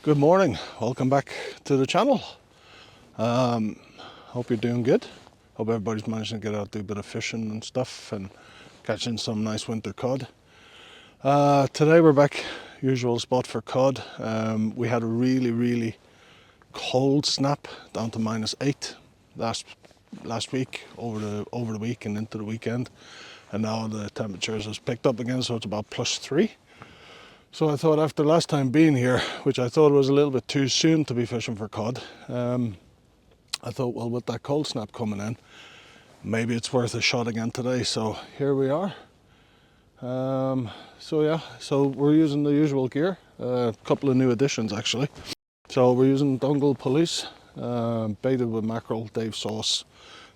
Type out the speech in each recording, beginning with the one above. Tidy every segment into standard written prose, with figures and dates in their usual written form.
Good morning, welcome back to the channel. Hope you're doing good. Hope everybody's managing to get out, do a bit of fishing and stuff and catching some nice winter cod. Today we're back, usual spot for cod. We had a really cold snap down to -8 last week, over the week and into the weekend, and now the temperatures has picked up again, so it's about +3. So I thought after last time being here, which I thought was a little bit too soon to be fishing for cod, I thought, well, with that cold snap coming in, maybe it's worth a shot again today. So here we are. So we're using the usual gear, a couple of new additions actually. So we're using dongle pulleys, baited with mackerel, Dave sauce,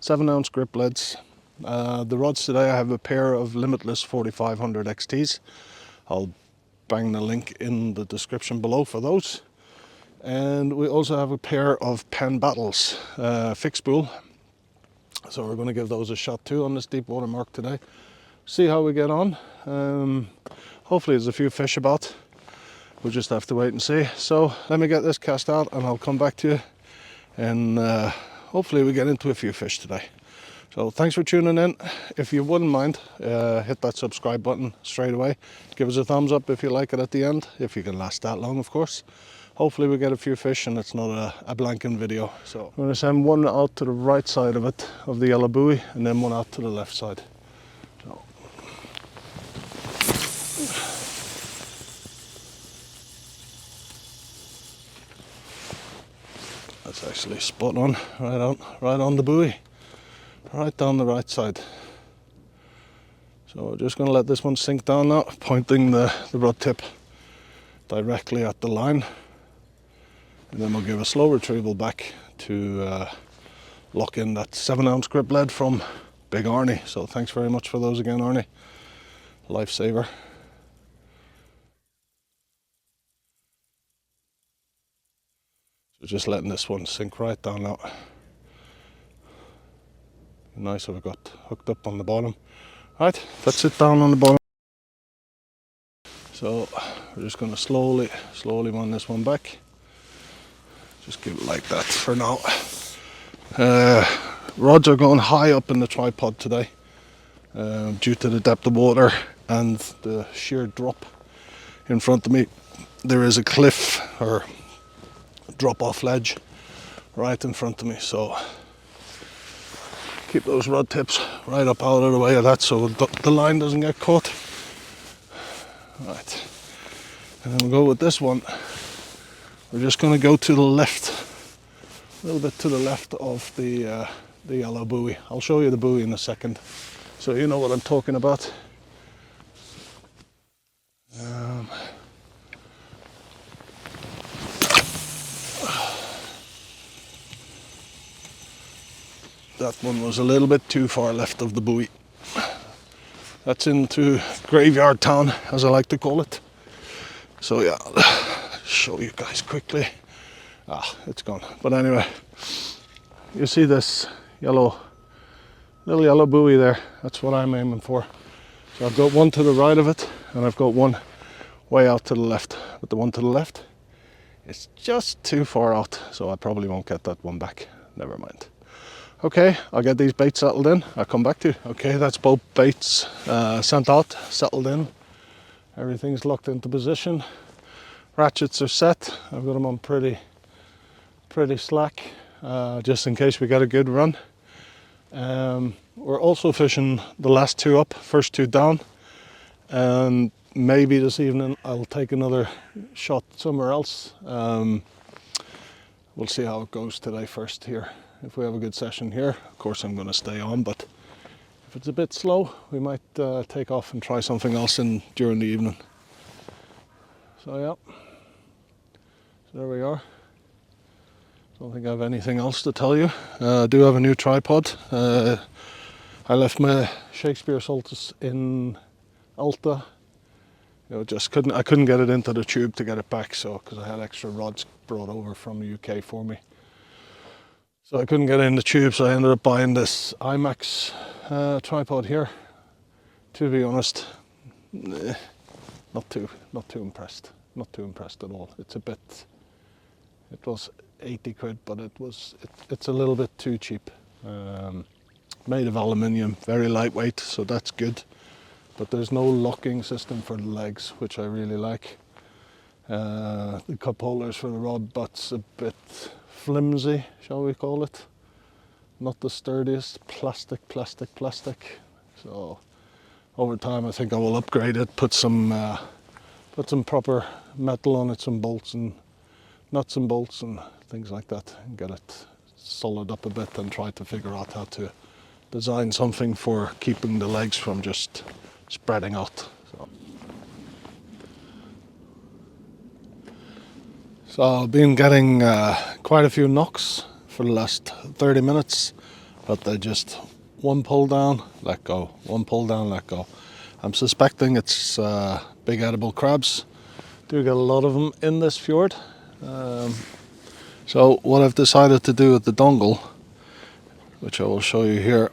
7-ounce grip leads. The rods today, I have a pair of Limitless 4500 XTs. I'll bang the link in the description below for those. And we also have a pair of Penn Battles fixed spool. So we're going to give those a shot too on this deep water mark today. See how we get on. Hopefully there's a few fish about. We'll just have to wait and see. So let me get this cast out and I'll come back to you. And hopefully we get into a few fish today. So thanks for tuning in. If you wouldn't mind, hit that subscribe button straight away. Give us a thumbs up if you like it at the end, if you can last that long, of course. Hopefully we get a few fish and it's not a blanking video. So I'm going to send one out to the right side of it, of the yellow buoy, and then one out to the left side. So. That's actually spot on, right on the buoy. Right down the right side. So we're just going to let this one sink down now, pointing the rod tip directly at the line. And then we'll give a slow retrieval back to lock in that 7-ounce grip lead from Big Arnie. So thanks very much for those again, Arnie. Lifesaver. So just letting this one sink right down now. Nice, so we've got hooked up on the bottom. Right, let's sit down on the bottom. So we're just going to slowly run this one back. Just give it like that for now. Rods are going high up in the tripod today due to the depth of water and the sheer drop in front of me. There is a cliff or drop off ledge right in front of me, so keep those rod tips right up out of the way of that so the line doesn't get caught. Right, and then we'll go with this one. We're just going to go to the left, a little bit to the left of the yellow buoy. I'll show you the buoy in a second, so you know what I'm talking about. That one was a little bit too far left of the buoy. That's into Graveyard Town, as I like to call it. So yeah, I'll show you guys quickly. It's gone. But anyway, you see this little yellow buoy there? That's what I'm aiming for. So I've got one to the right of it, and I've got one way out to the left. But the one to the left, it's just too far out, so I probably won't get that one back. Never mind. Okay, I'll get these baits settled in. I'll come back to you. Okay, that's both baits sent out, settled in. Everything's locked into position. Ratchets are set. I've got them on pretty slack, just in case we get a good run. We're also fishing the last two up, first two down. And maybe this evening I'll take another shot somewhere else. We'll see how it goes today first here. If we have a good session here, of course I'm going to stay on, but if it's a bit slow, we might take off and try something else during the evening. So yeah, so there we are. Don't think I have anything else to tell you. I do have a new tripod. I left my Shakespeare Saltus in Alta. I couldn't get it into the tube to get it back, so because I had extra rods brought over from the UK for me. So I couldn't get in the tube, so I ended up buying this IMAX tripod here. To be honest, not too impressed. Not too impressed at all. It's a bit It was 80 quid, but it's a little bit too cheap. Made of aluminium, very lightweight, so that's good. But there's no locking system for the legs, which I really like. The cup holders for the rod butt's a bit flimsy, shall we call it. Not the sturdiest, plastic. So over time I think I will upgrade it, put some proper metal on it, some bolts and nuts and bolts and things like that, and get it solid up a bit, and try to figure out how to design something for keeping the legs from just spreading out. So I've been getting quite a few knocks for the last 30 minutes, but they're just one pull down, let go, one pull down, let go. I'm suspecting it's big edible crabs. Do get a lot of them in this fjord. So what I've decided to do with the dongle, which I will show you here,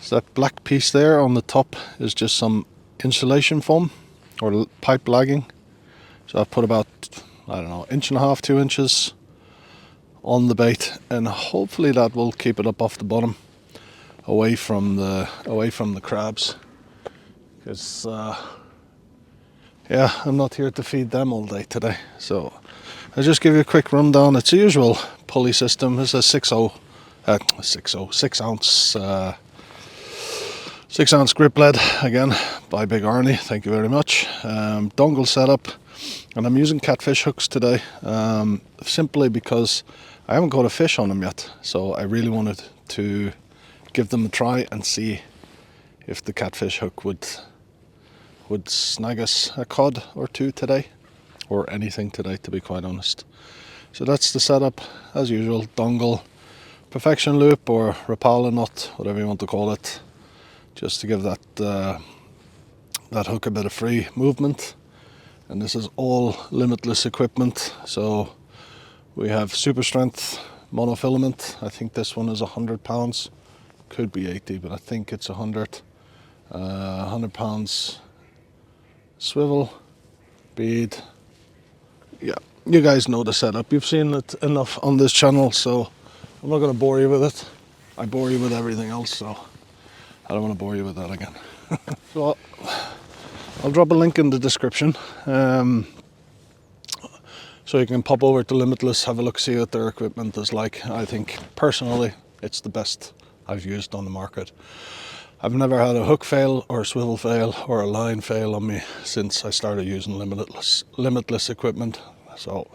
is that black piece there on the top is just some insulation foam or pipe lagging. So I've put about, I don't know, 1.5 to 2 inches on the bait, and hopefully that will keep it up off the bottom, away from the crabs. Because yeah, I'm not here to feed them all day today. So I'll just give you a quick rundown. It's the usual pulley system. It's a 6 ounce grip lead, again by Big Arnie, thank you very much. Dongle setup, and I'm using Catfish hooks today, simply because I haven't caught a fish on them yet, so I really wanted to give them a try and see if the Catfish hook would snag us a cod or two today, or anything today, to be quite honest. So that's the setup as usual. Dongle, perfection loop or Rapala knot, whatever you want to call it, just to give that hook a bit of free movement. And this is all Limitless equipment, so we have super strength monofilament. I think this one is 100 pounds, could be 80, but I think it's 100 pounds swivel, bead. Yeah, you guys know the setup, you've seen it enough on this channel, so I'm not going to bore you with it. I bore you with everything else, so I don't want to bore you with that again. So I'll drop a link in the description, so you can pop over to Limitless, have a look, see what their equipment is like. I think personally it's the best I've used on the market. I've never had a hook fail or a swivel fail or a line fail on me since I started using Limitless equipment, so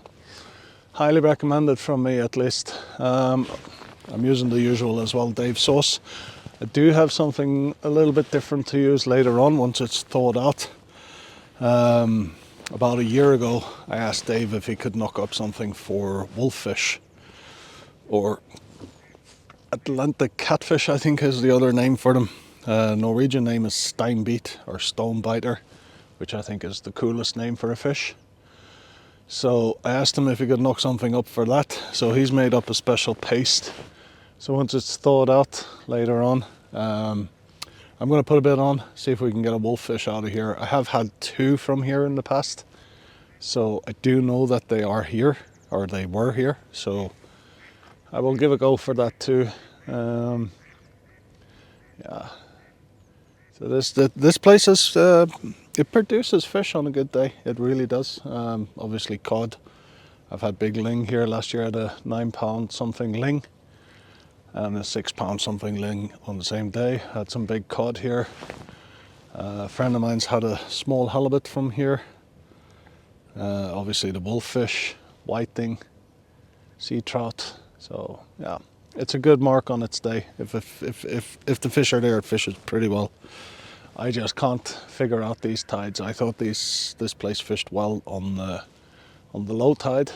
highly recommended from me, at least. I'm using the usual as well, Dave sauce. I do have something a little bit different to use later on once it's thawed out. About a year ago I asked Dave if he could knock up something for wolffish, or Atlantic catfish I think is the other name for them. Norwegian name is steinbit or stone biter, which I think is the coolest name for a fish. So I asked him if he could knock something up for that, so he's made up a special paste. So once it's thawed out later on, I'm going to put a bit on, see if we can get a wolffish out of here. I have had 2 from here in the past, so I do know that they are here, or they were here, so I will give a go for that too. Yeah. So this place is, it produces fish on a good day, it really does. Obviously cod. I've had big ling here. Last year I had a 9 pound something ling and a 6 pound something ling on the same day. Had some big cod here. A friend of mine's had a small halibut from here. Obviously the wolffish, whiting, sea trout. So yeah, it's a good mark on its day. If the fish are there, it fishes pretty well. I just can't figure out these tides. I thought this place fished well on the low tide,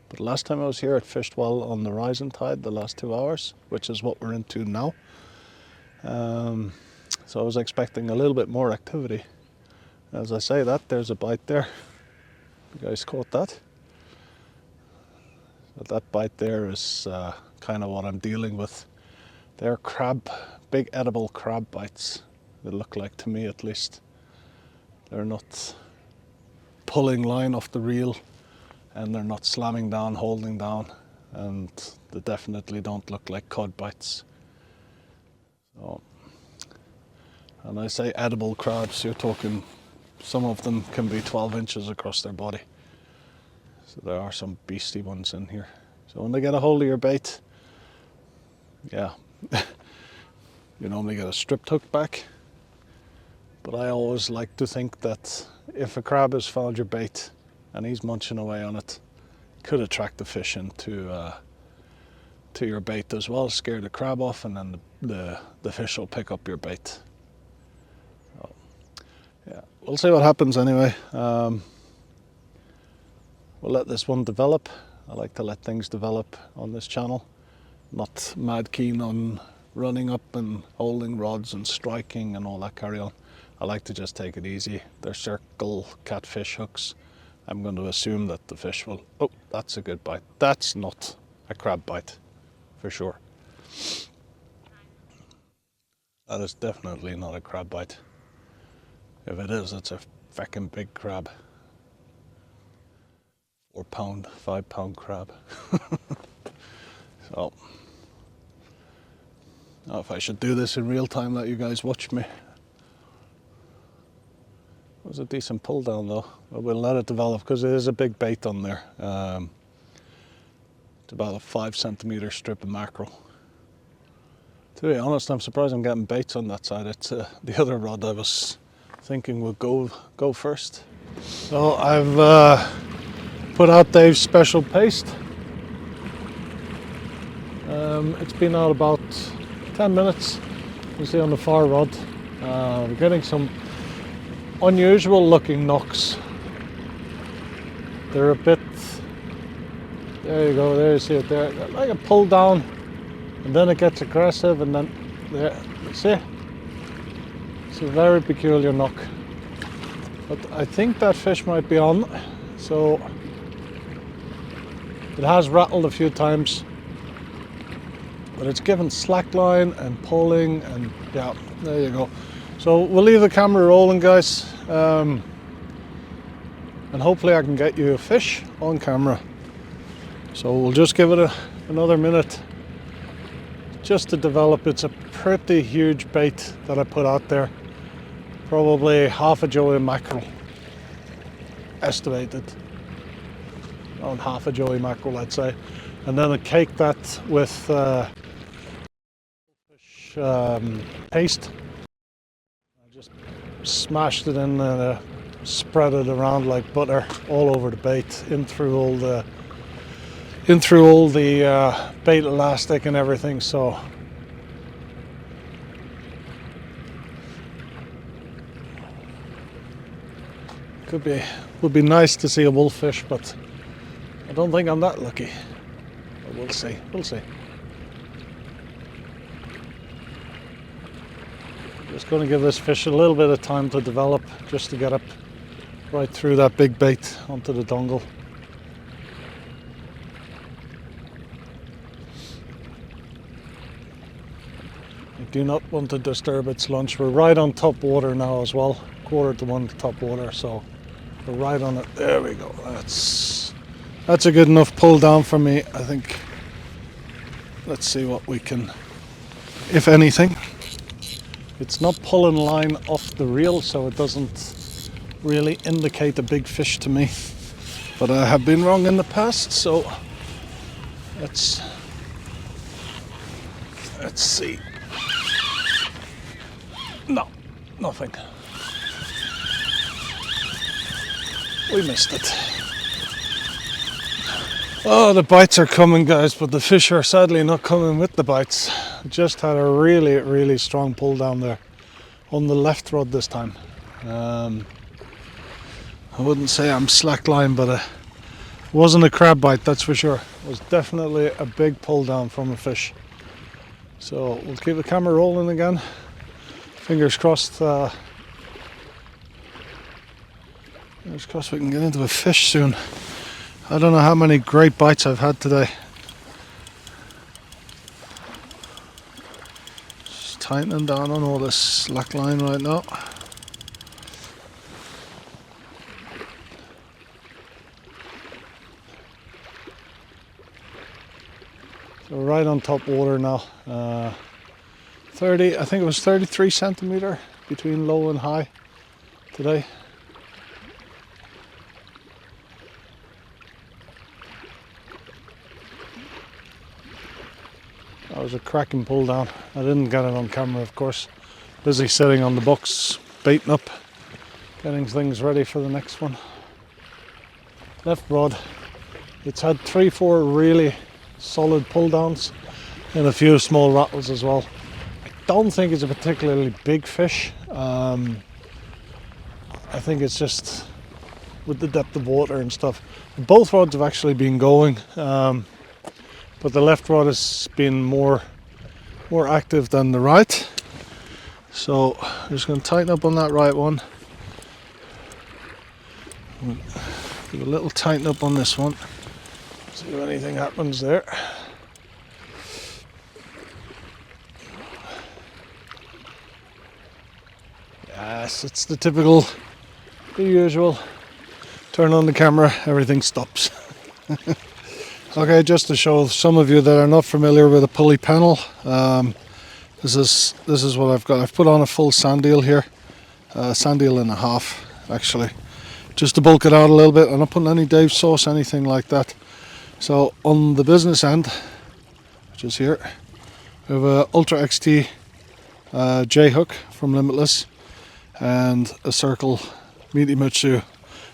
but last time I was here it fished well on the rising tide the last 2 hours, which is what we're into now. So I was expecting a little bit more activity. As I say that, there's a bite there. You guys caught that? But that bite there is kind of what I'm dealing with. They're big edible crab bites, they look like to me at least. They're not pulling line off the reel. and they're not slamming down, holding down, and they definitely don't look like cod bites. So, and I say edible crabs, you're talking, some of them can be 12 inches across their body. So there are some beastly ones in here. So when they get a hold of your bait, yeah, you normally get a stripped hook back. But I always like to think that if a crab has found your bait and he's munching away on it, could attract the fish into to your bait as well, scare the crab off, and then the fish will pick up your bait. So, yeah, we'll see what happens anyway. We'll let this one develop. I like to let things develop on this channel. Not mad keen on running up and holding rods and striking and all that carry on. I like to just take it easy. They're circle catfish hooks. I'm going to assume that the fish will... Oh, that's a good bite. That's not a crab bite, for sure. That is definitely not a crab bite. If it is, it's a feckin' big crab. 4 pound, 5 pound crab. So, now if I should do this in real time, let you guys watch me. It was a decent pull down though, but we'll let it develop because it is a big bait on there. It's about a 5 centimeter strip of mackerel. To be honest, I'm surprised I'm getting baits on that side. It's the other rod I was thinking would go first. So I've put out Dave's special paste. It's been out about 10 minutes. You see on the far rod, we're getting some unusual looking knocks. They're a bit, there you go, there you see it there, like a pull down, and then it gets aggressive, and then there, see, it's a very peculiar knock. But I think that fish might be on, so it has rattled a few times, but it's given slack line and pulling, and yeah, there you go. So we'll leave the camera rolling, guys, and hopefully I can get you a fish on camera. So we'll just give it another minute just to develop. It's a pretty huge bait that I put out there, probably half a joey mackerel, estimated, around half a joey mackerel I'd say, and then I cake that with fish paste. Smashed it in and spread it around like butter all over the bait, in through all the bait elastic and everything. So would be nice to see a wolffish, but I don't think I'm that lucky. But we'll see. Just going to give this fish a little bit of time to develop, just to get up right through that big bait onto the dongle. I do not want to disturb its lunch. We're right on top water now as well, 1/4 to top water, so we're right on it. There we go. That's a good enough pull down for me, I think. Let's see what we can, if anything. It's not pulling line off the reel, so it doesn't really indicate a big fish to me. But I have been wrong in the past, so let's see. No, nothing. We missed it. Oh, the bites are coming, guys, but the fish are sadly not coming with the bites. Just had a really, really strong pull down there on the left rod this time. I wouldn't say I'm slackline, but it wasn't a crab bite, that's for sure. It was definitely a big pull down from a fish. So we'll keep the camera rolling again. Fingers crossed. Fingers crossed we can get into a fish soon. I don't know how many great bites I've had today. Just tightening down on all this slack line right now. right on top water now. 30, I think it was 33 centimeter between low and high today. That was a cracking pull down. I didn't get it on camera, of course. Busy sitting on the box, baiting up, getting things ready for the next one. Left rod. It's had 3-4 really solid pull downs and a few small rattles as well. I don't think it's a particularly big fish. I think it's just with the depth of water and stuff. Both rods have actually been going. But the left rod has been more active than the right. So I'm just going to tighten up on that right one. Give a little tighten up on this one. See if anything happens there. Yes, it's the typical, the usual. Turn on the camera, everything stops. Okay, just to show some of you that are not familiar with a pulley panel, this is what I've got. I've put on a full sand eel here, sand eel and a half actually, just to bulk it out a little bit. I'm not putting any Dave sauce, anything like that. So on the business end, which is here, we have a Ultra XT J hook from Limitless and a circle Meaty Mutsu. I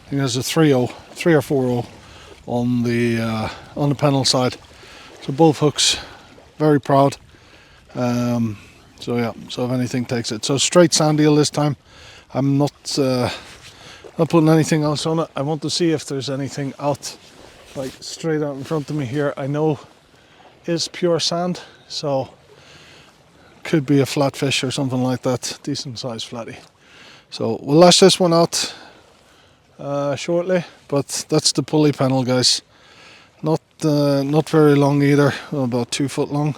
think there's a 3 or 4.0 on the panel side. So both hooks, very proud. So yeah, so if anything takes it. So straight sand eel this time. I'm not putting anything else on it. I want to see if there's anything out, like straight out in front of me here. I know is pure sand, so could be a flatfish or something like that, decent sized flatty. So we'll lash this one out shortly, but that's the pulley panel, guys. Not very long either, about 2 foot long.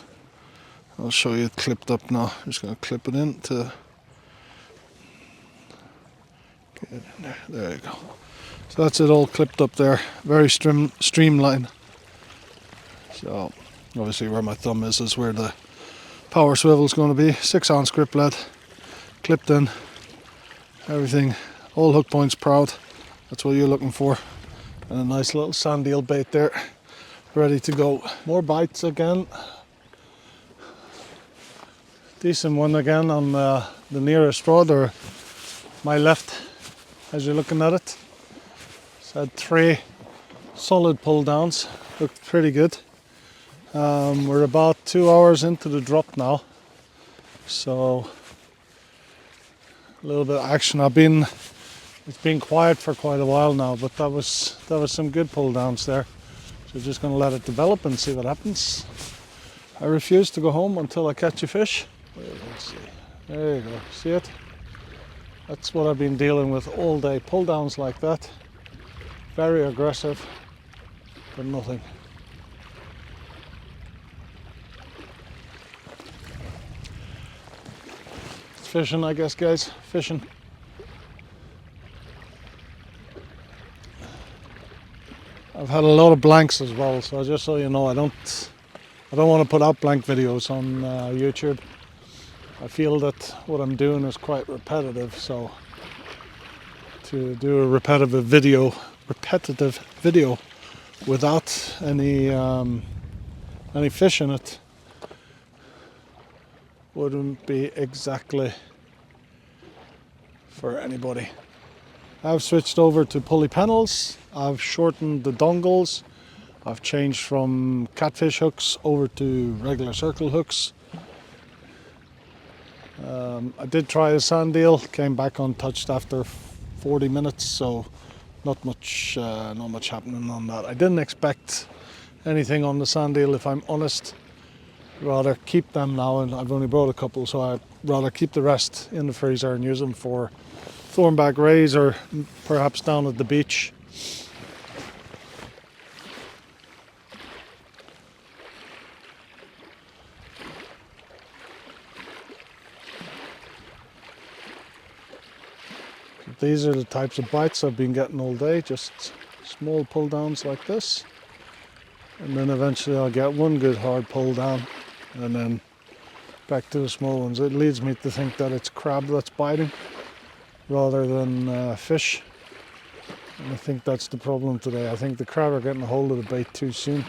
I'll show you it clipped up now. I'm just going to clip it in to get it in there. There you go. So that's it all clipped up there, very streamlined. So obviously where my thumb is where the Power Swivel is going to be. 6-ounce grip lead, clipped in, everything, all hook points proud. That's what you're looking for. And a nice little sand eel bait there, ready to go. More bites again. Decent one again on the nearest rod, or my left as you're looking at it. It's had 3 solid pull downs, looked pretty good. We're about 2 hours into the drop now, so a little bit of action. It's been quiet for quite a while now, but that was some good pull downs there. So just going to let it develop and see what happens. I refuse to go home until I catch a fish. Let's see. There you go. See it? That's what I've been dealing with all day. Pull downs like that. Very aggressive, but nothing. It's fishing, I guess, guys. Fishing. I've had a lot of blanks as well, so just so you know, I don't want to put out blank videos on YouTube. I feel that what I'm doing is quite repetitive, so to do a repetitive video without any fish in it wouldn't be exactly for anybody. I've switched over to pulley panels. I've shortened the dongles. I've changed from catfish hooks over to regular circle hooks. I did try a sand eel, came back untouched after 40 minutes, so not much happening on that. I didn't expect anything on the sand eel, if I'm honest. Rather keep them now, and I've only brought a couple, so I'd rather keep the rest in the freezer and use them for thornback rays or perhaps down at the beach. These are the types of bites I've been getting all day, just small pull downs like this. and then eventually I'll get one good hard pull down, and then back to the small ones. It leads me to think that it's crab that's biting rather than fish, and I think that's the problem today. I think the crab are getting a hold of the bait too soon,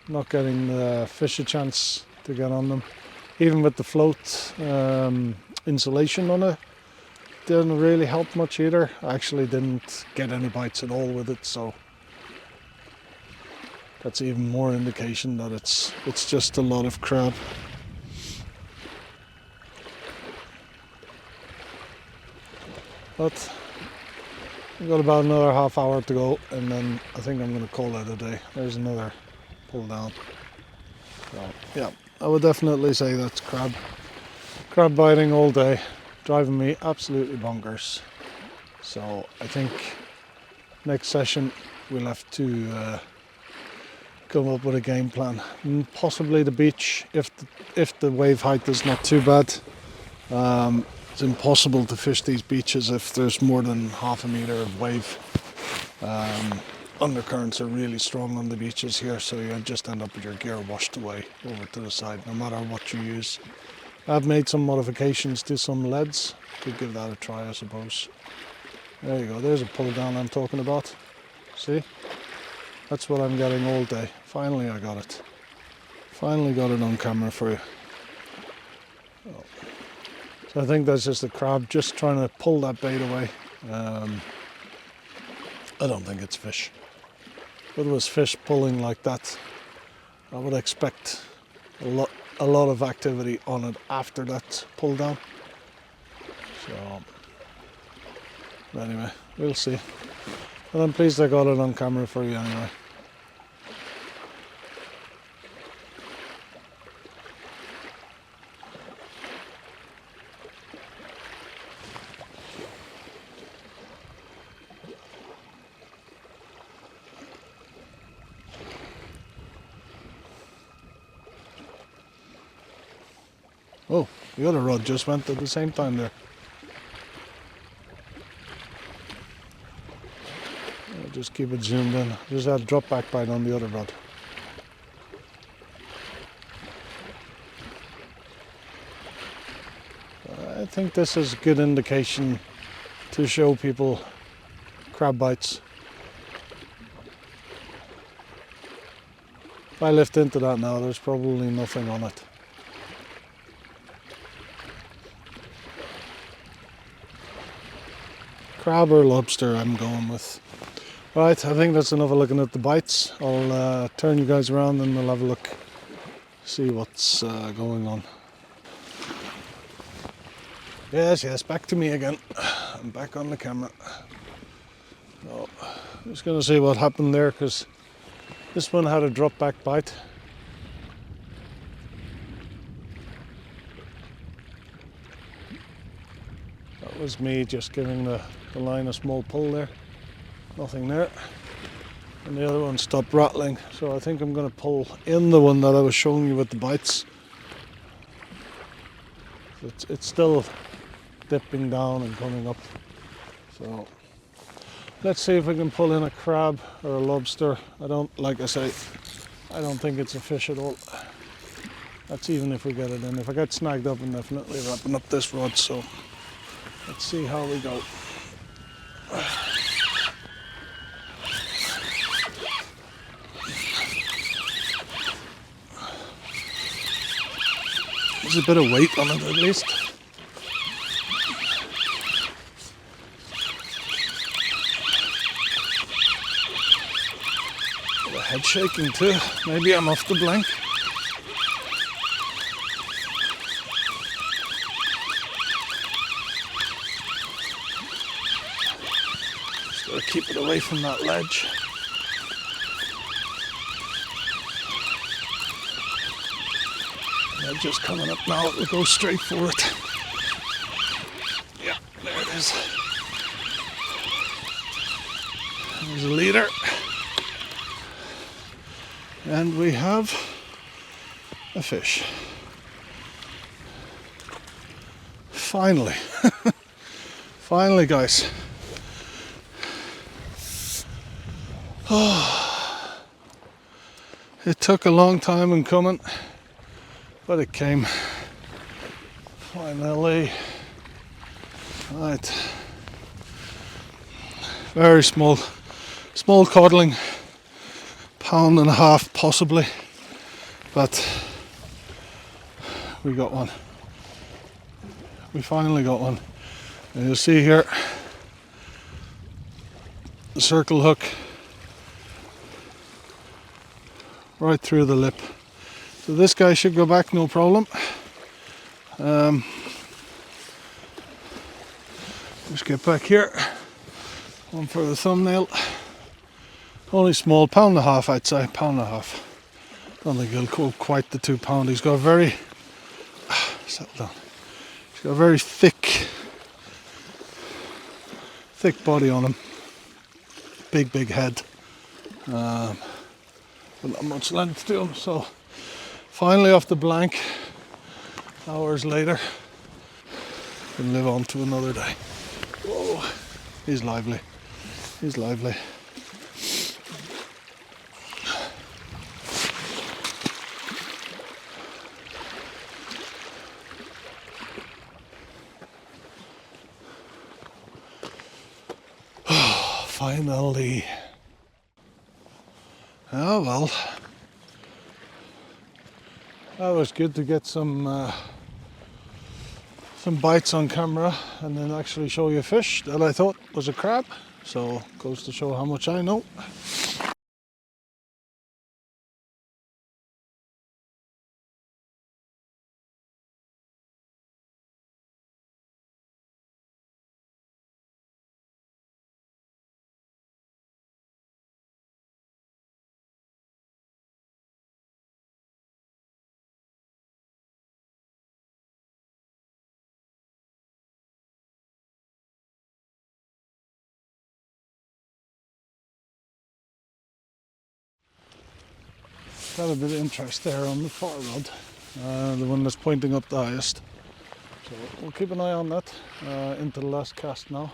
not getting the fish a chance to get on them. Even with the float insulation on it, didn't really help much either. I actually didn't get any bites at all with it, so that's even more indication that it's just a lot of crab. But we've got about another half hour to go, and then I think I'm going to call it a day. There's another pull down. So yeah, I would definitely say that's crab biting all day, driving me absolutely bonkers. So I think next session we'll have to come up with a game plan. Possibly the beach if the wave height is not too bad. It's impossible to fish these beaches if there's more than half a meter of wave. Undercurrents are really strong on the beaches here, so you just end up with your gear washed away over to the side, no matter what you use. I've made some modifications to some leads. Could give that a try, I suppose. There you go, there's a pull down I'm talking about. See? That's what I'm getting all day. Finally I got it. Finally got it on camera for you. Oh. So I think that's just a crab just trying to pull that bait away. I don't think it's fish. If it was fish pulling like that, I would expect a lot of activity on it after that pull down. So anyway, we'll see. But I'm pleased I got it on camera for you anyway. Oh, the other rod just went at the same time there. I'll just keep it zoomed in. Just had a drop back bite on the other rod. I think this is a good indication to show people crab bites. If I lift into that now, there's probably nothing on it. Crab or lobster I'm going with. Right, I think that's enough of looking at the bites. I'll turn you guys around and we'll have a look, see what's going on. Yes, back to me again. I'm back on the camera. So, I'm just going to see what happened there, because this one had a drop back bite. That was me just giving the line a small pull there. Nothing there. And the other one stopped rattling, so I think I'm going to pull in the one that I was showing you with the bites. It's still dipping down and coming up. So let's see if we can pull in a crab or a lobster. Like I say, I don't think it's a fish at all. That's even if we get it in. If I get snagged up, I'm definitely wrapping up this rod, so let's see how we go. There's a bit of weight on it at least. The head shaking too. Maybe I'm off the blank. Just gotta keep it away from that ledge. They're just coming up now, we'll go straight for it. Yeah, there it is. There's a leader. And we have a fish. Finally. Finally, guys. Oh. It took a long time in coming, but it came finally. Right, very small codling, pound and a half possibly, but we got one. We finally got one. And you'll see here the circle hook right through the lip. So this guy should go back no problem. Just get back here. One for the thumbnail. Only small, pound and a half I'd say, pound and a half. Don't think he'll go quite the 2 pound. He's got a very, settle down. He's got a very thick body on him. Big head. But not much length to him. So finally off the blank. Hours later. Can live on to another day. Whoa, he's lively. He's lively. Finally. Oh well. That was good to get some bites on camera and then actually show you a fish that I thought was a crab. So goes to show how much I know. Got a bit of interest there on the far rod, the one that's pointing up the highest. So we'll keep an eye on that into the last cast now.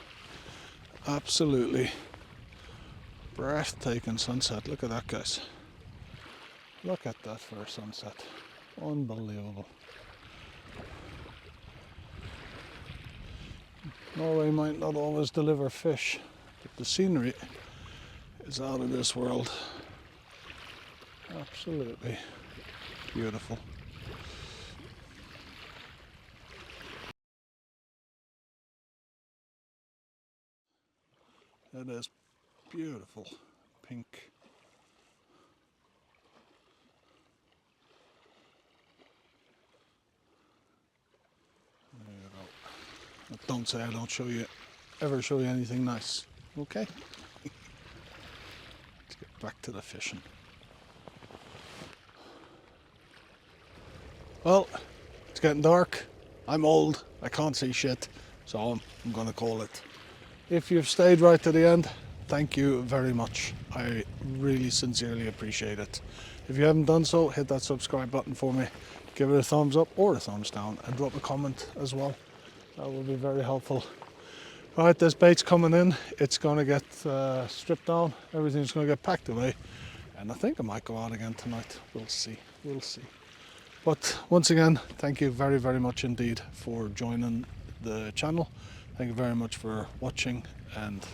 Absolutely breathtaking sunset. Look at that, guys. Look at that for a sunset. Unbelievable. Norway might not always deliver fish, but the scenery is out of this world. Absolutely beautiful. It is beautiful pink. There you go. But don't say I don't ever show you anything nice. Okay? Let's get back to the fishing. Well, it's getting dark. I'm old. I can't see shit. So I'm gonna call it. If you've stayed right to the end, thank you very much. I really sincerely appreciate it. If you haven't done so, hit that subscribe button for me. Give it a thumbs up or a thumbs down and drop a comment as well. That will be very helpful. Right, this bait's coming in. It's gonna get stripped down. Everything's gonna get packed away. And I think I might go out again tonight. We'll see. We'll see. But once again, thank you very, very much indeed for joining the channel. Thank you very much for watching and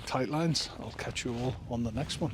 tight lines. I'll catch you all on the next one.